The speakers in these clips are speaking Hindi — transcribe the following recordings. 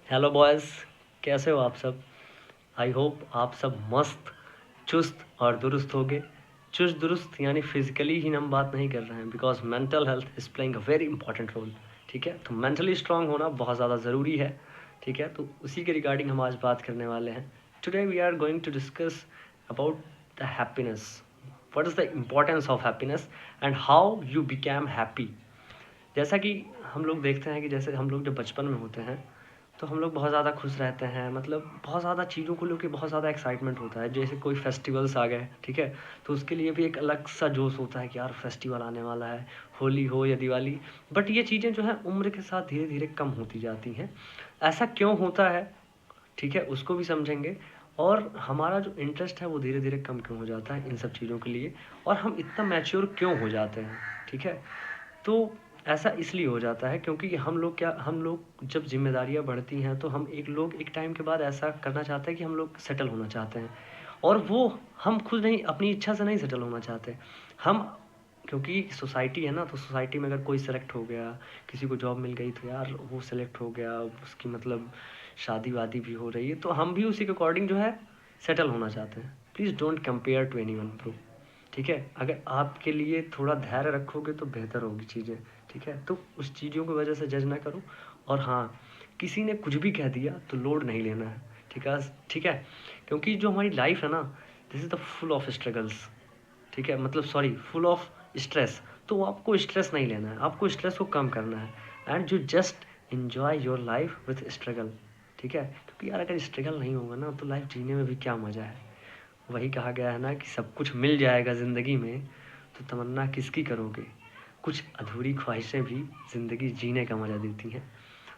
हेलो बॉयज़, कैसे हो आप सब। आई होप आप सब मस्त, चुस्त और दुरुस्त होगे। चुस्त दुरुस्त यानी फिजिकली ही हम बात नहीं कर रहे हैं, because mental health is playing a very important role. ठीक है, तो मेंटली स्ट्रांग होना बहुत ज़्यादा ज़रूरी है। ठीक है, तो उसी के रिगार्डिंग हम आज बात करने वाले हैं। Today we are going to discuss about the happiness. What is the importance of happiness and how you became happy. जैसा कि हम लोग देखते हैं कि जैसे हम लोग जब बचपन में होते हैं तो हम लोग बहुत ज़्यादा खुश रहते हैं, मतलब बहुत ज़्यादा चीज़ों को लेकर बहुत ज़्यादा एक्साइटमेंट होता है। जैसे कोई फेस्टिवल्स आ गए, ठीक है, तो उसके लिए भी एक अलग सा जोश होता है कि यार फेस्टिवल आने वाला है, होली हो या दिवाली। बट ये चीज़ें जो है उम्र के साथ धीरे धीरे कम होती जाती हैं। ऐसा क्यों होता है, ठीक है, उसको भी समझेंगे। और हमारा जो इंटरेस्ट है वो धीरे धीरे कम क्यों हो जाता है इन सब चीज़ों के लिए, और हम इतना मैच्योर क्यों हो जाते हैं। ठीक है, तो ऐसा इसलिए हो जाता है क्योंकि हम लोग जब ज़िम्मेदारियाँ बढ़ती हैं तो हम एक टाइम के बाद ऐसा करना चाहते हैं कि हम लोग सेटल होना चाहते हैं। और वो हम खुद नहीं, अपनी इच्छा से नहीं सेटल होना चाहते। हम, क्योंकि सोसाइटी है ना, तो सोसाइटी में अगर कोई सेलेक्ट हो गया, किसी को जॉब मिल गई तो यार वो सेलेक्ट हो गया, उसकी मतलब शादी वादी भी हो रही है, तो हम भी उसी के अकॉर्डिंग जो है सेटल होना चाहते हैं। Please don't compare to anyone bro. ठीक है, अगर आपके लिए थोड़ा धैर्य रखोगे तो बेहतर होगी चीज़ें। ठीक है, तो उस चीज़ों की वजह से जज ना करो। और हाँ, किसी ने कुछ भी कह दिया तो लोड नहीं लेना है। ठीक है, ठीक है, क्योंकि जो हमारी लाइफ है ना, this is the full of struggles. ठीक है, मतलब सॉरी, फुल ऑफ स्ट्रेस। तो आपको स्ट्रेस नहीं लेना है, आपको स्ट्रेस को कम करना है। And you just enjoy your life with struggle. ठीक है, क्योंकि यार अगर स्ट्रगल नहीं होगा ना तो लाइफ जीने में भी क्या मज़ा है। वही कहा गया है ना कि सब कुछ मिल जाएगा ज़िंदगी में तो तमन्ना किसकी करोगे। कुछ अधूरी ख्वाहिशें भी ज़िंदगी जीने का मज़ा देती हैं।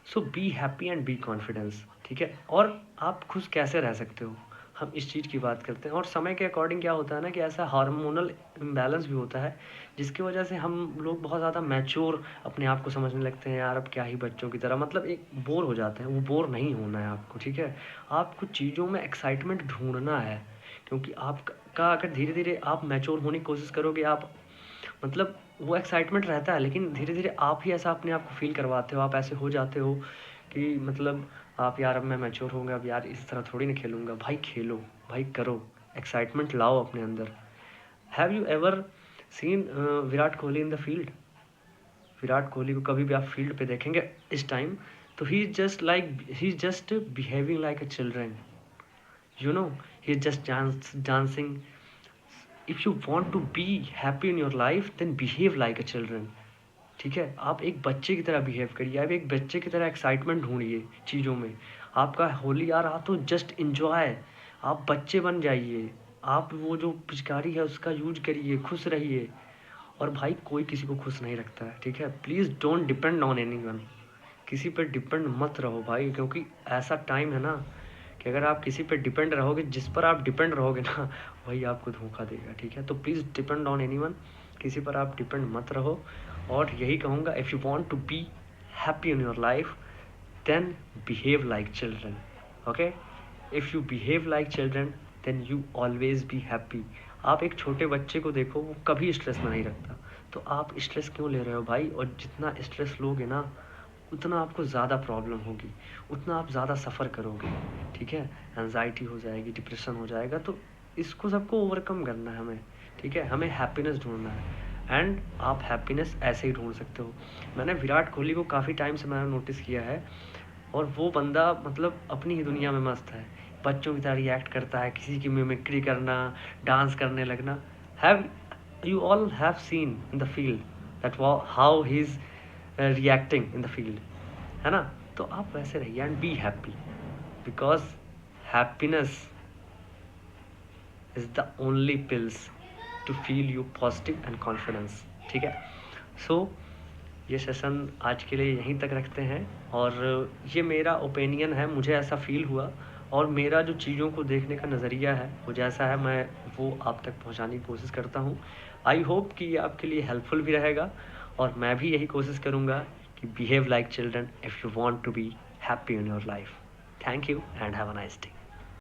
So be happy and be confidence. ठीक है, और आप खुश कैसे रह सकते हो, हम इस चीज़ की बात करते हैं। और समय के अकॉर्डिंग क्या होता है ना कि ऐसा हार्मोनल इम्बैलेंस भी होता है, जिसकी वजह से हम लोग बहुत ज़्यादा मैच्योर अपने आप को समझने लगते हैं। यार अब क्या ही बच्चों की तरह, मतलब एक बोर हो जाते हैं। वो बोर नहीं होना है आपको। ठीक है, आपको चीज़ों में एक्साइटमेंट ढूंढना है, क्योंकि आपका अगर धीरे धीरे आप मैच्योर होने की कोशिश करोगे, आप मतलब वो एक्साइटमेंट रहता है, लेकिन धीरे धीरे आप ही ऐसा अपने आप को फील करवाते हो। आप ऐसे हो जाते हो कि मतलब आप, यार अब मैं मैच्योर हो गया, अब यार इस तरह थोड़ी ना खेलूंगा। भाई खेलो, भाई करो, एक्साइटमेंट लाओ अपने अंदर। Have you ever seen Virat Kohli in the field. Virat Kohli को कभी भी आप फील्ड पे देखेंगे इस टाइम, तो he is just behaving like a children. You know, he is just dancing. If you want to be happy in your life then behave like a children. ठीक है, आप एक बच्चे की तरह बिहेव करिए, आप एक बच्चे की तरह एक्साइटमेंट ढूंढिए चीज़ों में। आपका होली आ रहा तो जस्ट इंजॉय, आप बच्चे बन जाइए। आप वो जो पिचकारी है उसका यूज करिए, खुश रहिए। और भाई कोई किसी को खुश नहीं रखता है। ठीक है, please don't depend on anyone. किसी पर डिपेंड मत रहो भाई, क्योंकि ऐसा टाइम है ना कि अगर आप किसी पर डिपेंड रहोगे, जिस पर आप डिपेंड रहोगे ना वही आपको धोखा देगा। ठीक है, तो प्लीज़ डिपेंड ऑन एनीवन, किसी पर आप डिपेंड मत रहो। और यही कहूँगा, if you want to be happy in your life then behave like children. Okay, if you behave like children then you always be happy. आप एक छोटे बच्चे को देखो, वो कभी स्ट्रेस में नहीं रखता, तो आप स्ट्रेस क्यों ले रहे हो भाई। और जितना स्ट्रेस लोगे ना उतना आपको ज़्यादा प्रॉब्लम होगी, उतना आप ज़्यादा सफ़र करोगे। ठीक है, एंजाइटी हो जाएगी, डिप्रेशन हो जाएगा। तो इसको सबको ओवरकम करना है हमें। ठीक है, हमें हैप्पीनेस ढूंढना है। एंड आप हैप्पीनेस ऐसे ही ढूंढ सकते हो। मैंने विराट कोहली को काफ़ी टाइम से मैंने नोटिस किया है, और वो बंदा मतलब अपनी ही दुनिया में मस्त है। बच्चों की तरह रिएक्ट करता है, किसी की मिमिक्री करना, डांस करने लगना। Have you all have seen in the field that how he is reacting in the field, है ना। तो आप वैसे रहिए and be happy, because happiness is the only pills to feel you positive and confidence. ठीक है, सो ये सेशन आज के लिए यहीं तक रखते हैं। और ये मेरा ओपिनियन है, मुझे ऐसा फील हुआ, और मेरा जो चीज़ों को देखने का नज़रिया है वो जैसा है, मैं वो आप तक पहुंचाने की कोशिश करता हूँ। आई होप कि ये आपके लिए हेल्पफुल भी रहेगा। और मैं भी यही कोशिश करूँगा कि behave like children if you want to be happy in your life. Thank you and have a nice day.